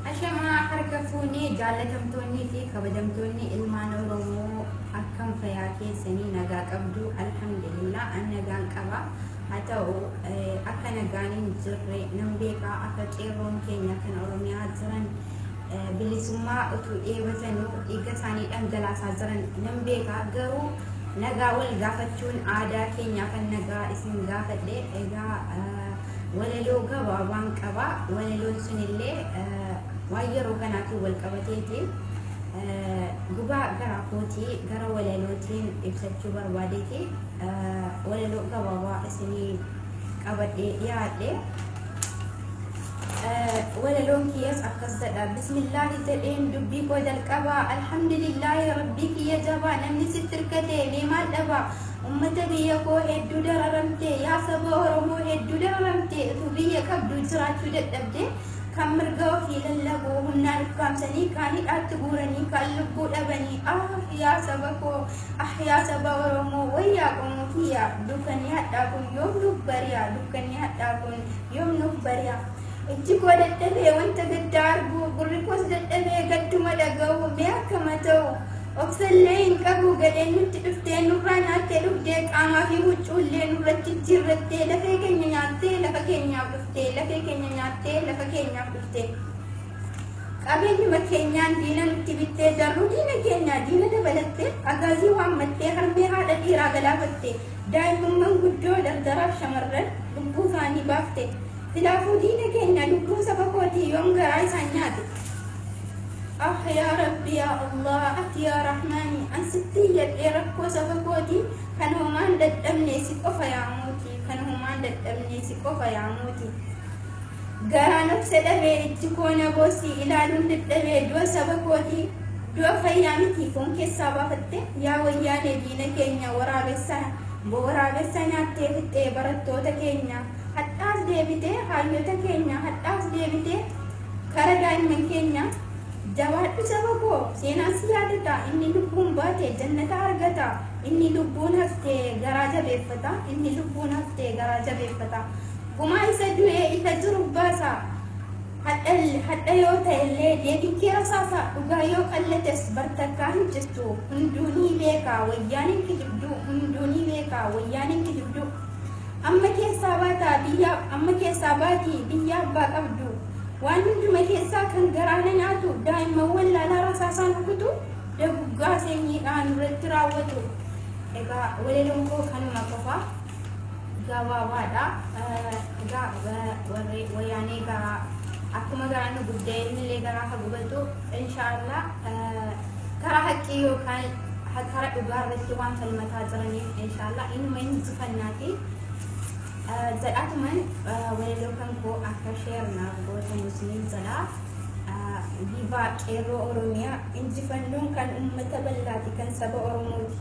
Ashamaa harka fuunee jaallatamtoonnii fi kabajamtoonni ilmaan Oromoo akkam fayyaa keessanii nagaa qabdu alhamdulillah an nagaan qaba haa ta'u akka nagaan hin jirre nam beekaa akka qeerroon keenya kan Oromiyaa jiran bilisummaa utuu dheebatanuu dhiiga isaanii dhangalaasaa jiran nam beekaa garuu nagaa wal gaafachuun aadaa keenya kan nagaa isin gaafadhe egaa walaloo gabaabaan qaba walaloon sunillee waan yeroo kanaatiin wal qabateetiin gubaa gara kootii gara walalootiin ibsachuu barbaadeeti walaloo gabaabaa isinii qabadhee dhiyaadhe walaloon kiyyas akkas jedha bismillaahi jedheen dubbii koo jalqabaa alhamdulillaahi rabbii kiyya jabaa namni sitti hirkatee deemaan dhabaa ummata biyya koo hedduu dararamte yaa saba Oromoo hedduu dararamte utuu biyya qabdu jiraachuu dadhabde kan mirga ofii lallabuu humnaan ukkaamsanii kaan hidhaatti guuranii kaan lubbuu dhabanii yaa saba koo yaa saba Oromoo wayyaa qomoo kiyya dukkanii hadhaa kun yoom nuuf bari'a dukkanii hadhaa kun yoom nuuf bari'a ijji koo dadhabee wanta gaddaa arguu gurri koos dadhabee gadduma dhaga'u mee akkama ta'u obsallee hin qabu gadheen nutti dhuftee nurraa nyaattee dhugdee qaamaa fi huccuullee nurratti jirrattee lafee keenya nyaattee lafa keenyaaf dhuftee lafee keenya nyaattee lafa keenyaaf dhuftee qabeenyuma keenyaan diina nutti bittee jarruu diina keenya diina dabalattee agaazii waammattee harmee haadha dhiiraa galaafattee daa'imman guddoo dardaraaf shamarran lubbuu isaanii baafte silaafuu diina keenya lubbuu saba kootii yoom garaa isaan nyaate يا ربي يا الله يا رحماني أنستي يا ركو سبكوتي كانوا ما عندك أمني سكوفا يا موتي كانوا ما عندك أمني سكوفا يا موتي قرا نفس الأبي تكون بوسي إلى لون الأبي دو سبكوتي دو خيامتي كون كسابة فتة يا وياني دينا كينيا ورا بسنا تيفتة برتو تكينيا حتى أصدي حاليو تكينيا حتى أصدي كردان من كينيا jawaadhu saba koo seenaan si yaadata inni lubbuun baate jannata argata inni lubbuun haftee garaa jabeeffata inni lubbuun haftee garaa jabeeffata gumaa isa du'ee isa jiru baasa hadha yoo ta'ellee deebinkee rasaasa dhugaa yoo qallates bartakkaa hin jirtu hunduunii beekaa wayyaaniin kijibdu hunduunii beekaa wayyaaniin kijibdu amma keessaa baatii biyya abbaa qabdu waan hunduma keessaa kan garaana nyaatu daa'imman wallaalaa rasaasaan rukutu daguggaa seenyiidhaan irratti raawwatu egaa walaloon koo kanuma qofa gabaabaadha egaa warri wayyaanee garaa akkuma garaa nu guddee innillee garaa haa gubatu inshaallah karaa haqqii yookaan karaa dhugaa irratti waan falmataa jiraniif inshaallah inuma injifannaati زاداتمن ولو كان كو أكشير نابوت مسلم زلا ديبا كيرو أوروميا إنجي فنون كان أمة بلاتي كان سبا أوروموتي